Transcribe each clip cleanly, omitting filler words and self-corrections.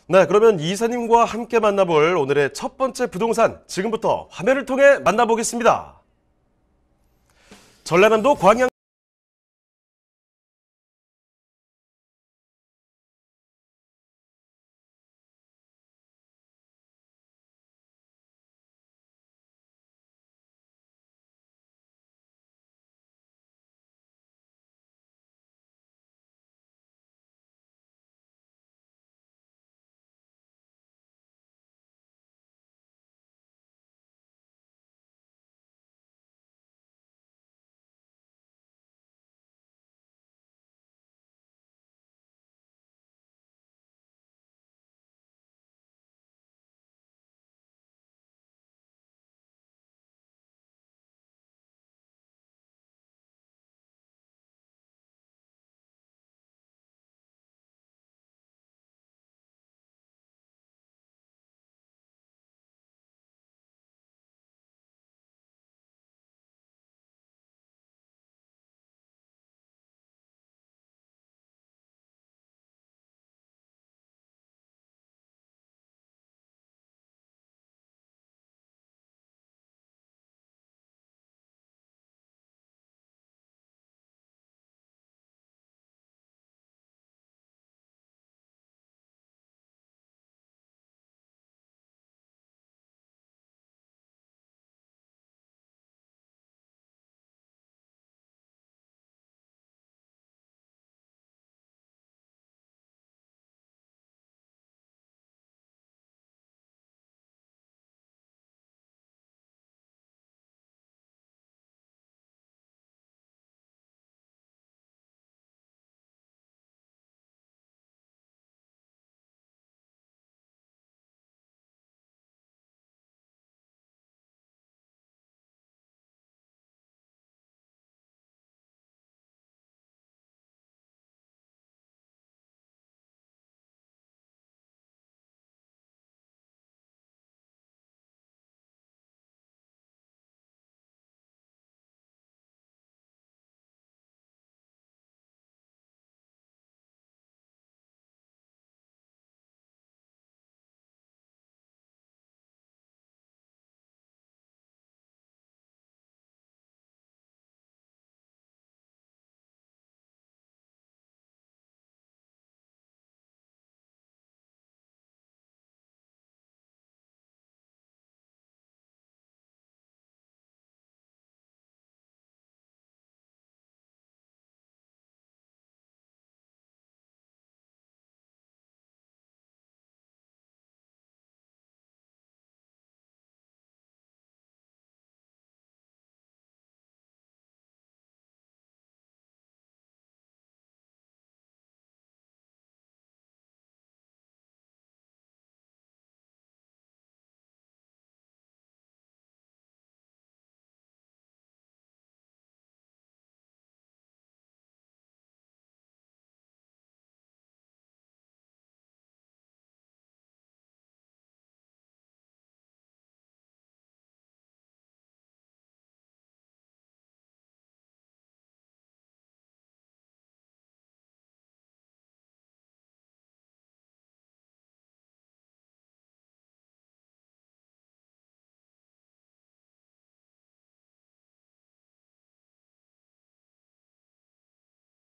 네, 그러면 이사님과 함께 만나볼 오늘의 첫 번째 부동산, 지금부터 화면을 통해 만나보겠습니다. 전라남도 광양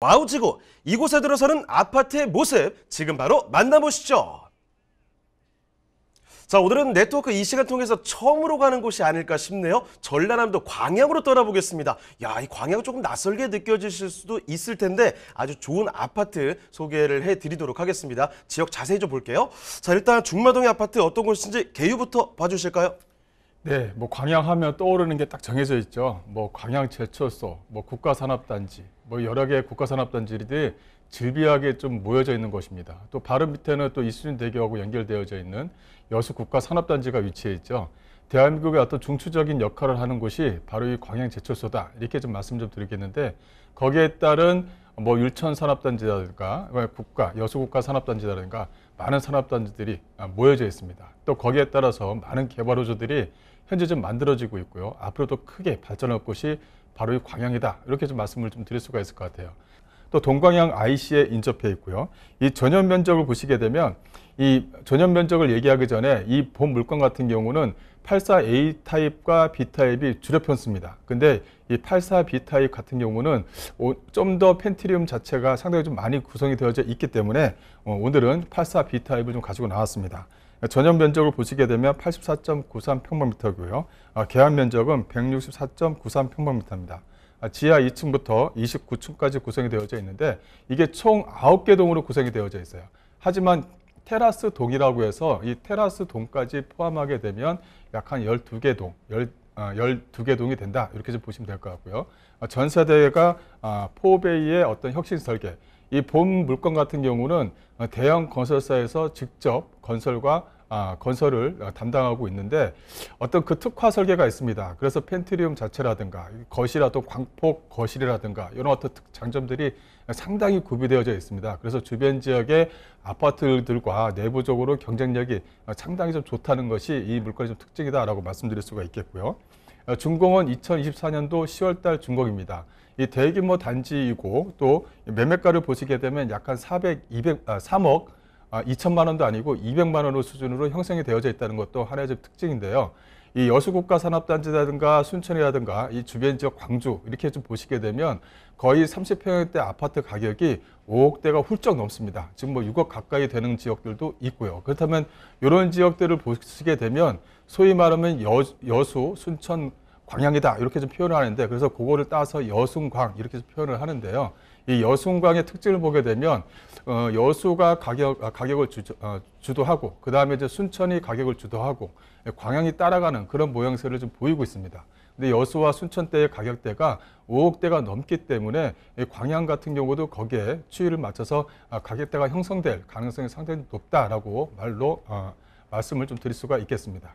와우지구, 이곳에 들어서는 아파트의 모습 지금 바로 만나보시죠. 자, 오늘은 네트워크 이 시간 통해서 처음으로 가는 곳이 아닐까 싶네요. 전라남도 광양으로 떠나보겠습니다. 야, 이 광양은 조금 낯설게 느껴지실 수도 있을 텐데 아주 좋은 아파트 소개를 해드리도록 하겠습니다. 지역 자세히 좀 볼게요. 자, 일단 중마동의 아파트 어떤 곳인지 개요부터 봐주실까요? 네, 뭐 광양하면 떠오르는 게 딱 정해져 있죠. 뭐 광양제철소, 뭐 국가산업단지, 뭐 여러 개의 국가산업단지들이 즐비하게 좀 모여져 있는 곳입니다. 또 바로 밑에는 또 이수진대교하고 연결되어져 있는 여수국가산업단지가 위치해 있죠. 대한민국의 어떤 중추적인 역할을 하는 곳이 바로 이 광양제철소다. 이렇게 좀 말씀 좀 드리겠는데 거기에 따른 뭐 율천산업단지라든가 여수국가산업단지라든가 많은 산업단지들이 모여져 있습니다. 또 거기에 따라서 많은 개발호조들이 현재 좀 만들어지고 있고요. 앞으로도 크게 발전할 곳이 바로 이 광양이다. 이렇게 좀 말씀을 좀 드릴 수가 있을 것 같아요. 또 동광양 IC에 인접해 있고요. 이 전용 면적을 보시게 되면 이 전용 면적을 얘기하기 전에 이 본 물건 같은 경우는 84A 타입과 B 타입이 주력 편수입니다. 근데 이 84B 타입 같은 경우는 좀 더 펜트리움 자체가 상당히 좀 많이 구성이 되어져 있기 때문에 오늘은 84B 타입을 좀 가지고 나왔습니다. 전용 면적을 보시게 되면 84.93평방미터고요. 계약 면적은 164.93평방미터입니다. 지하 2층부터 29층까지 구성이 되어져 있는데 이게 총 9개 동으로 구성이 되어져 있어요. 하지만 테라스 동이라고 해서 이 테라스 동까지 포함하게 되면 약 한 12개 동, 12개 동이 된다. 이렇게 좀 보시면 될 것 같고요. 전 세대가 4베이의 어떤 혁신 설계. 이 본 물건 같은 경우는 대형 건설사에서 직접 건설을 담당하고 있는데 어떤 그 특화 설계가 있습니다. 그래서 펜트리움 자체라든가 거실이라도 광폭 거실이라든가 이런 어떤 장점들이 상당히 구비되어져 있습니다. 그래서 주변 지역의 아파트들과 내부적으로 경쟁력이 상당히 좀 좋다는 것이 이 물건의 좀 특징이다라고 말씀드릴 수가 있겠고요. 준공은 2024년도 10월달 준공입니다. 이 대규모 단지이고 또 매매가를 보시게 되면 약 한 3억 2천만 원도 아니고 200만 원의 수준으로 형성이 되어져 있다는 것도 하나의 좀 특징인데요. 이 여수국가산업단지라든가 순천이라든가 이 주변 지역 광주 이렇게 좀 보시게 되면 거의 30평형대 아파트 가격이 5억대가 훌쩍 넘습니다. 지금 뭐 6억 가까이 되는 지역들도 있고요. 그렇다면 이런 지역들을 보시게 되면 소위 말하면 여수, 순천, 광양이다 이렇게 좀 표현을 하는데 그래서 그거를 따서 여순광 이렇게 좀 표현을 하는데요. 이 여순광의 특징을 보게 되면 여수가 가격을 주도하고 그 다음에 이제 순천이 가격을 주도하고 광양이 따라가는 그런 모양새를 좀 보이고 있습니다. 근데 여수와 순천대의 가격대가 5억대가 넘기 때문에 광양 같은 경우도 거기에 추이를 맞춰서 가격대가 형성될 가능성이 상당히 높다라고 말씀을 좀 드릴 수가 있겠습니다.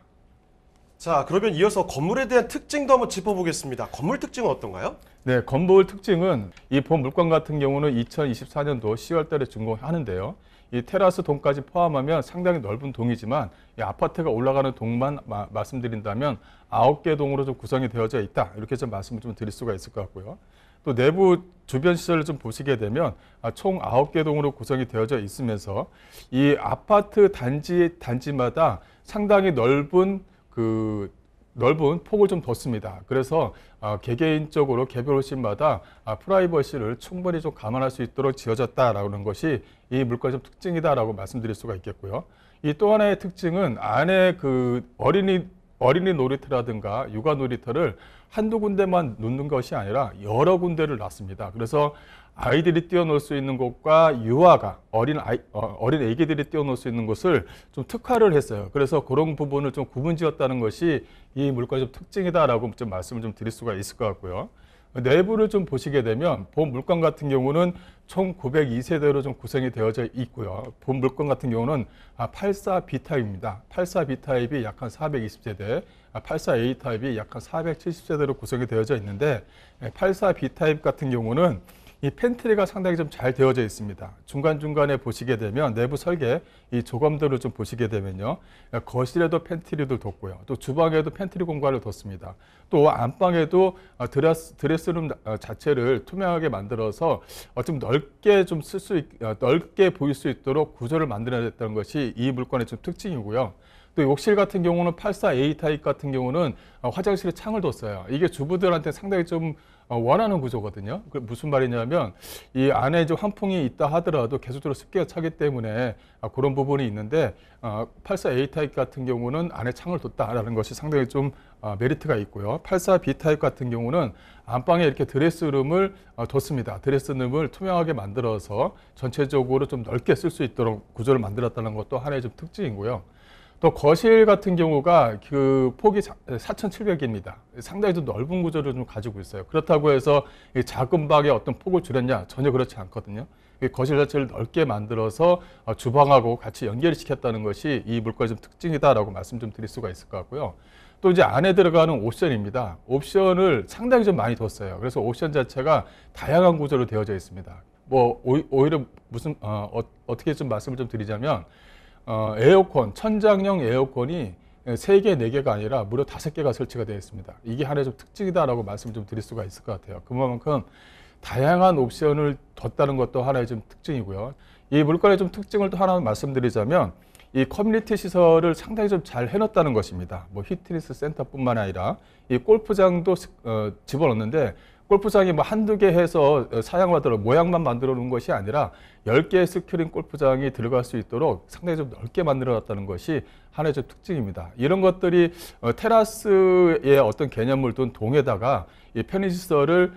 자, 그러면 이어서 건물에 대한 특징도 한번 짚어보겠습니다. 건물 특징은 어떤가요? 네, 건물 특징은 이 본 물건 같은 경우는 2024년도 10월 달에 준공하는데요. 이 테라스 동까지 포함하면 상당히 넓은 동이지만 이 아파트가 올라가는 동만 말씀드린다면 9개 동으로 좀 구성이 되어져 있다. 이렇게 좀 말씀을 좀 드릴 수가 있을 것 같고요. 또 내부 주변 시설을 좀 보시게 되면 총 9개 동으로 구성이 되어져 있으면서 이 아파트 단지마다 상당히 넓은 폭을 좀 뒀습니다. 그래서 개개인적으로 개별호실마다 프라이버시를 충분히 좀 감안할 수 있도록 지어졌다라는 것이 이 물건의 좀 특징이다라고 말씀드릴 수가 있겠고요. 이 또 하나의 특징은 안에 그 어린이 놀이터라든가 육아 놀이터를 한두 군데만 놓는 것이 아니라 여러 군데를 놨습니다. 그래서 아이들이 뛰어놀 수 있는 곳과 유아가 어린 애기들이 뛰어놀 수 있는 곳을 좀 특화를 했어요. 그래서 그런 부분을 좀 구분지었다는 것이 이 물건의 좀 특징이다라고 좀 말씀을 좀 드릴 수가 있을 것 같고요. 내부를 좀 보시게 되면 본 물건 같은 경우는 총 902세대로 좀 구성이 되어져 있고요. 본 물건 같은 경우는 84B 타입입니다. 84B 타입이 약 한 420세대, 84A 타입이 약 한 470세대로 구성이 되어져 있는데 84B 타입 같은 경우는 이 팬트리가 상당히 좀 잘 되어져 있습니다. 중간중간에 보시게 되면 내부 설계 이 조감들을 좀 보시게 되면요. 거실에도 팬트리를 뒀고요. 또 주방에도 팬트리 공간을 뒀습니다. 또 안방에도 드레스룸 자체를 투명하게 만들어서 좀 넓게 좀 넓게 보일 수 있도록 구조를 만들어냈다는 것이 이 물건의 좀 특징이고요. 또 욕실 같은 경우는 84A 타입 같은 경우는 화장실에 창을 뒀어요. 이게 주부들한테 상당히 좀 원하는 구조거든요. 그 무슨 말이냐면 이 안에 이제 환풍이 있다 하더라도 계속적으로 습기가 차기 때문에 그런 부분이 있는데 84A 타입 같은 경우는 안에 창을 뒀다라는 것이 상당히 좀 메리트가 있고요. 84B 타입 같은 경우는 안방에 이렇게 드레스룸을 뒀습니다. 드레스룸을 투명하게 만들어서 전체적으로 좀 넓게 쓸 수 있도록 구조를 만들었다는 것도 하나의 좀 특징이고요. 또 거실 같은 경우가 그 폭이 4,700입니다. 상당히 좀 넓은 구조를 좀 가지고 있어요. 그렇다고 해서 이 작은 방에 어떤 폭을 줄였냐? 전혀 그렇지 않거든요. 거실 자체를 넓게 만들어서 주방하고 같이 연결시켰다는 것이 이 물건의 좀 특징이다라고 말씀 좀 드릴 수가 있을 것 같고요. 또 이제 안에 들어가는 옵션입니다. 옵션을 상당히 좀 많이 뒀어요. 그래서 옵션 자체가 다양한 구조로 되어져 있습니다. 뭐 오히려 어떻게 좀 말씀을 좀 드리자면 에어컨, 천장형 에어컨이 3개, 4개가 아니라 무려 5개가 설치가 되어 있습니다. 이게 하나의 좀 특징이다라고 말씀을 좀 드릴 수가 있을 것 같아요. 그만큼 다양한 옵션을 뒀다는 것도 하나의 좀 특징이고요. 이 물건의 좀 특징을 또 하나 말씀드리자면 이 커뮤니티 시설을 상당히 좀 잘 해놨다는 것입니다. 뭐 피트니스 센터뿐만 아니라 이 골프장도 집어넣는데 골프장이 뭐 한두 개 해서 사양하도록 모양만 만들어 놓은 것이 아니라 10개의 스크린 골프장이 들어갈 수 있도록 상당히 좀 넓게 만들어 놨다는 것이 하나의 좀 특징입니다. 이런 것들이 테라스의 어떤 개념을 둔 동에다가 이 편의시설을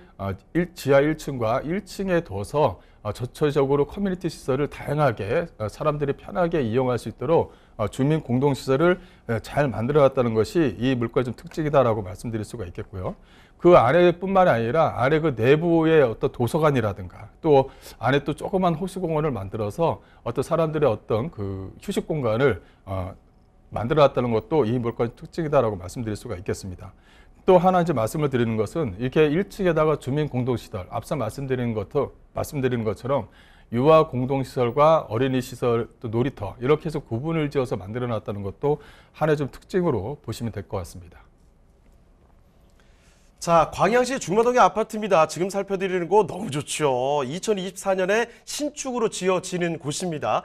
지하 1층과 1층에 둬서 전체적으로 커뮤니티 시설을 다양하게 사람들이 편하게 이용할 수 있도록 주민 공동시설을 잘 만들어 놨다는 것이 이 물건의 좀 특징이다라고 말씀드릴 수가 있겠고요. 그 안에뿐만 아니라 안에 그 내부의 어떤 도서관이라든가 또 안에 또 조그만 호수공원을 만들어서 어떤 사람들의 어떤 그 휴식 공간을 만들어 놨다는 것도 이 물건의 특징이다라고 말씀드릴 수가 있겠습니다. 또 하나 이제 말씀을 드리는 것은 이렇게 1층에다가 주민 공동시설, 앞서 말씀드린 것처럼 유아 공동시설과 어린이 시설, 또 놀이터 이렇게 해서 구분을 지어서 만들어 놨다는 것도 하나의 좀 특징으로 보시면 될 것 같습니다. 자, 광양시 중마동의 아파트입니다. 지금 살펴드리는 곳 너무 좋죠. 2024년에 신축으로 지어지는 곳입니다.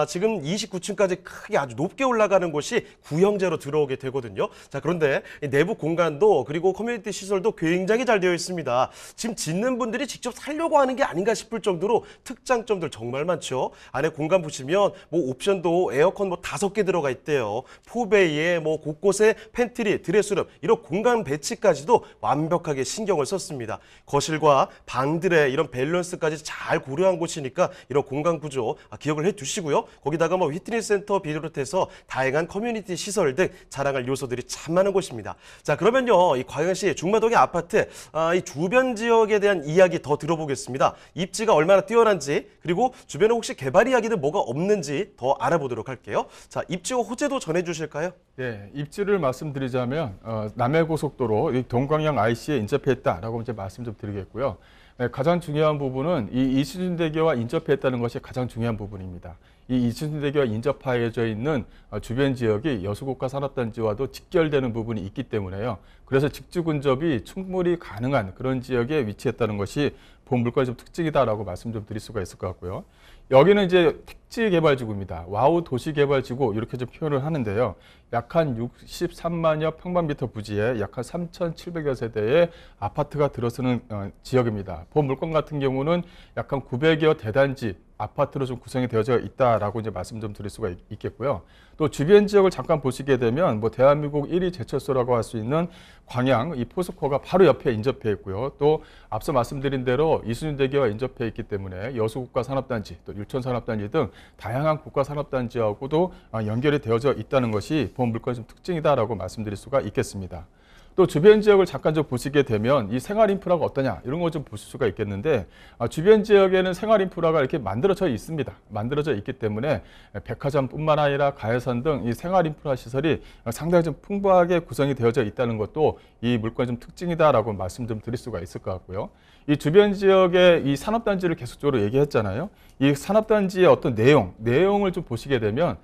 지금 29층까지 크게 아주 높게 올라가는 곳이 구형제로 들어오게 되거든요. 자, 그런데 내부 공간도 그리고 커뮤니티 시설도 굉장히 잘 되어 있습니다. 지금 짓는 분들이 직접 살려고 하는 게 아닌가 싶을 정도로 특장점들 정말 많죠. 안에 공간 보시면 뭐 옵션도 에어컨 뭐 5개 들어가 있대요. 포베이에 뭐 곳곳에 팬트리, 드레스룸 이런 공간 배치까지도 완벽하게 신경을 썼습니다. 거실과 방들의 이런 밸런스까지 잘 고려한 곳이니까 이런 공간 구조 기억을 해두시고요. 거기다가 뭐 피트니스 센터 비롯해서 다양한 커뮤니티 시설 등 자랑할 요소들이 참 많은 곳입니다. 자, 그러면요, 이 광양시 중마동의 아파트 이 주변 지역에 대한 이야기 더 들어보겠습니다. 입지가 얼마나 뛰어난지 그리고 주변에 혹시 개발 이야기들 뭐가 없는지 더 알아보도록 할게요. 자, 입지와 호재도 전해주실까요? 네, 입지를 말씀드리자면 남해고속도로 동광양 IC에 인접했다라고 이제 말씀 좀 드리겠고요. 네, 가장 중요한 부분은 이 이수진대교와 인접했다는 것이 가장 중요한 부분입니다. 이 이수진대교와 인접하여져 있는 주변 지역이 여수국가 산업단지와도 직결되는 부분이 있기 때문에요. 그래서 직주 근접이 충분히 가능한 그런 지역에 위치했다는 것이 본 물건의 좀 특징이다라고 말씀 좀 드릴 수가 있을 것 같고요. 여기는 이제 택지 개발지구입니다. 와우 도시개발지구 이렇게 좀 표현을 하는데요. 약 한 63만여 평방미터 부지에 약 한 3,700여 세대의 아파트가 들어서는 지역입니다. 본 물건 같은 경우는 약 한 900여 대단지 아파트로 좀 구성이 되어져 있다라고 이제 말씀 좀 드릴 수가 있겠고요. 또 주변 지역을 잠깐 보시게 되면 뭐 대한민국 1위 제철소라고 할 수 있는 광양 이 포스코가 바로 옆에 인접해 있고요. 또 앞서 말씀드린 대로 이수진대교와 인접해 있기 때문에 여수국가산업단지 또 율촌산업단지 등 다양한 국가산업단지하고도 연결이 되어져 있다는 것이 본 물건의 좀 특징이다라고 말씀드릴 수가 있겠습니다. 또 주변 지역을 잠깐 좀 보시게 되면 이 생활 인프라가 어떠냐 이런 거 좀 보실 수가 있겠는데 주변 지역에는 생활 인프라가 이렇게 만들어져 있습니다. 만들어져 있기 때문에 백화점뿐만 아니라 가해산 등 이 생활 인프라 시설이 상당히 좀 풍부하게 구성이 되어져 있다는 것도 이 물건의 좀 특징이다라고 말씀 좀 드릴 수가 있을 것 같고요. 이 주변 지역의 이 산업단지를 계속적으로 얘기했잖아요. 이 산업단지의 어떤 내용을 좀 보시게 되면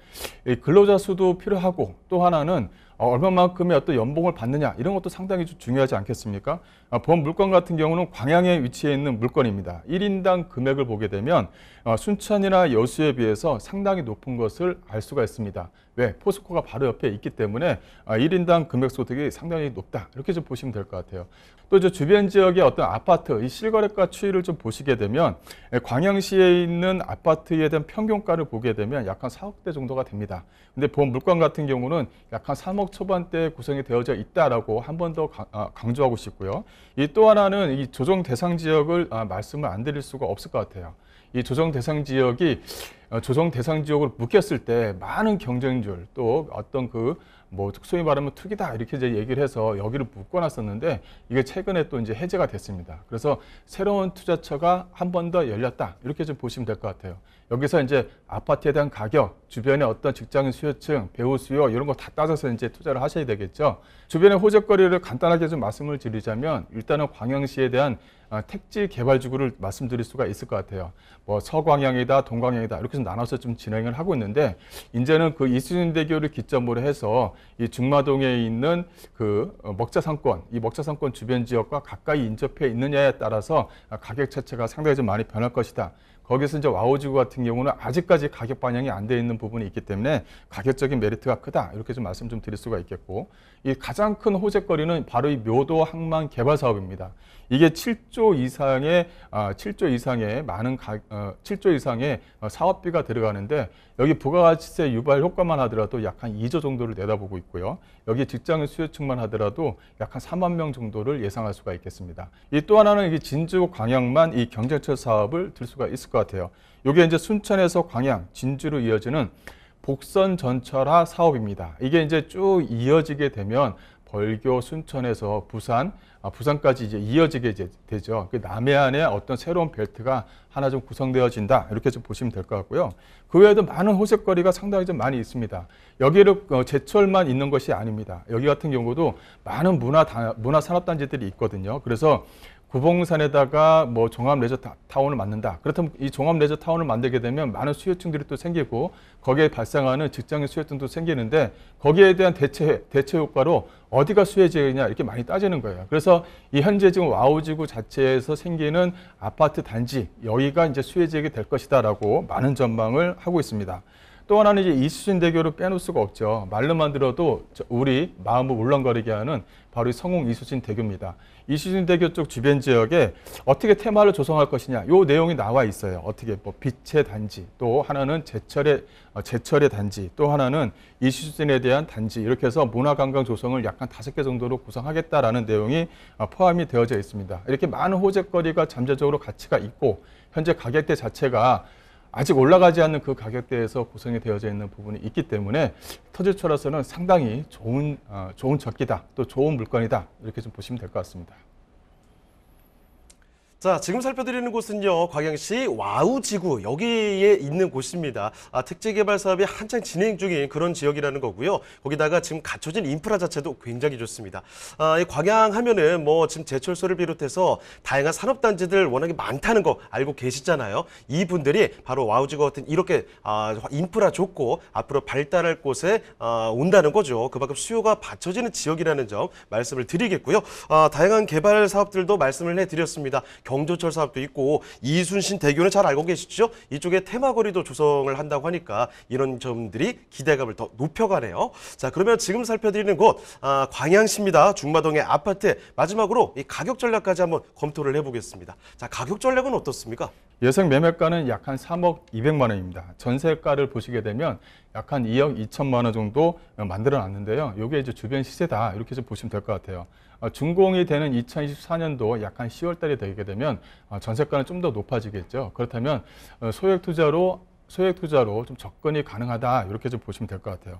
이 근로자 수도 필요하고 또 하나는 얼마만큼의 어떤 연봉을 받느냐 이런 것도 상당히 중요하지 않겠습니까? 본 물건 같은 경우는 광양에 위치해 있는 물건입니다. 1인당 금액을 보게 되면 순천이나 여수에 비해서 상당히 높은 것을 알 수가 있습니다. 왜? 포스코가 바로 옆에 있기 때문에 1인당 금액 소득이 상당히 높다. 이렇게 좀 보시면 될 것 같아요. 또 이제 주변 지역의 어떤 아파트, 이 실거래가 추이를 좀 보시게 되면 광양시에 있는 아파트에 대한 평균가를 보게 되면 약 한 4억대 정도가 됩니다. 근데 본 물건 같은 경우는 약 한 3억 초반대에 구성이 되어져 있다라고 한 번 더 강조하고 싶고요. 이 또 하나는 이 조정 대상 지역을 말씀을 안 드릴 수가 없을 것 같아요. 이 조정 대상 지역이 조정 대상 지역으로 묶였을 때 많은 경쟁률 또 어떤 뭐 소위 말하면 투기다 이렇게 이제 얘기를 해서 여기를 묶어놨었는데 이게 최근에 또 이제 해제가 됐습니다. 그래서 새로운 투자처가 한 번 더 열렸다 이렇게 좀 보시면 될 것 같아요. 여기서 이제 아파트에 대한 가격, 주변의 어떤 직장인 수요층, 배우 수요 이런 거 다 따져서 이제 투자를 하셔야 되겠죠. 주변의 호재거리를 간단하게 좀 말씀을 드리자면 일단은 광양시에 대한 택지 개발지구를 말씀드릴 수가 있을 것 같아요. 뭐 서광양이다, 동광양이다 이렇게 좀 나눠서 좀 진행을 하고 있는데 이제는 그 이순신대교를 기점으로 해서 이 중마동에 있는 그 먹자상권, 이 먹자상권 주변 지역과 가까이 인접해 있느냐에 따라서 가격 자체가 상당히 좀 많이 변할 것이다. 거기서 이제 와우지구 같은 경우는 아직까지 가격 반영이 안 돼 있는 부분이 있기 때문에 가격적인 메리트가 크다. 이렇게 좀 말씀 좀 드릴 수가 있겠고, 이 가장 큰 호재거리는 바로 이 묘도 항만 개발 사업입니다. 이게 7조 이상의 7조 이상의 사업비가 들어가는데 여기 부가가치세 유발 효과만 하더라도 약 한 2조 정도를 내다보고 있고요. 여기 직장인 수요층만 하더라도 약 한 4만 명 정도를 예상할 수가 있겠습니다. 이 또 하나는 이게 진주 광양만 이 경쟁철 사업을 들 수가 있을 것 같아요. 이게 이제 순천에서 광양, 진주로 이어지는 복선 전철화 사업입니다. 이게 이제 쭉 이어지게 되면 벌교, 순천에서 부산까지 이제 이어지게 이제 되죠. 그 남해안에 어떤 새로운 벨트가 하나 좀 구성되어진다. 이렇게 좀 보시면 될 것 같고요. 그 외에도 많은 호재거리가 상당히 좀 많이 있습니다. 여기를 제철만 있는 것이 아닙니다. 여기 같은 경우도 많은 문화 산업단지들이 있거든요. 그래서 구봉산에다가 뭐 종합 레저 타운을 만든다. 그렇다면 이 종합 레저 타운을 만들게 되면 많은 수요층들이 또 생기고 거기에 발생하는 직장인 수요층도 생기는데 거기에 대한 대체 효과로 어디가 수혜지역이냐 이렇게 많이 따지는 거예요. 그래서 이 현재 지금 와우지구 자체에서 생기는 아파트 단지 여기가 이제 수혜지역이 될 것이다라고 많은 전망을 하고 있습니다. 또 하나는 이제 이수신대교를 빼놓을 수가 없죠. 말로만 들어도 우리 마음을 울렁거리게 하는 바로 이 성공 이수신대교입니다. 이수신대교 쪽 주변 지역에 어떻게 테마를 조성할 것이냐, 요 내용이 나와 있어요. 어떻게 뭐 빛의 단지, 또 하나는 제철의 단지, 또 하나는 이수신에 대한 단지 이렇게 해서 문화관광 조성을 약 한 5개 정도로 구성하겠다라는 내용이 포함이 되어져 있습니다. 이렇게 많은 호재거리가 잠재적으로 가치가 있고 현재 가격대 자체가 아직 올라가지 않는 그 가격대에서 구성이 되어져 있는 부분이 있기 때문에 터질철로서는 상당히 좋은 적기다, 또 좋은 물건이다 이렇게 좀 보시면 될 것 같습니다. 자, 지금 살펴드리는 곳은요, 광양시 와우지구, 여기에 있는 곳입니다. 택지 개발 사업이 한창 진행 중인 그런 지역이라는 거고요. 거기다가 지금 갖춰진 인프라 자체도 굉장히 좋습니다. 이 광양 하면은 뭐 지금 제철소를 비롯해서 다양한 산업단지들 워낙에 많다는 거 알고 계시잖아요. 이분들이 바로 와우지구 같은 이렇게 인프라 좋고 앞으로 발달할 곳에 온다는 거죠. 그만큼 수요가 받쳐지는 지역이라는 점 말씀을 드리겠고요. 다양한 개발 사업들도 말씀을 해드렸습니다. 경조철 사업도 있고 이순신 대교는 잘 알고 계시죠? 이쪽에 테마거리도 조성을 한다고 하니까 이런 점들이 기대감을 더 높여가네요. 자, 그러면 지금 살펴드리는 곳 광양시입니다. 중마동의 아파트 마지막으로 이 가격 전략까지 한번 검토를 해보겠습니다. 자, 가격 전략은 어떻습니까? 예상 매매가는 약 한 3억 200만 원입니다. 전세가를 보시게 되면 약 한 2억 2천만 원 정도 만들어 놨는데요. 이게 이제 주변 시세다 이렇게 좀 보시면 될 것 같아요. 준공이 되는 2024년도 약 한 10월 달이 되게 되면 전세가는 좀 더 높아지겠죠. 그렇다면 소액 투자로 좀 접근이 가능하다 이렇게 좀 보시면 될 것 같아요.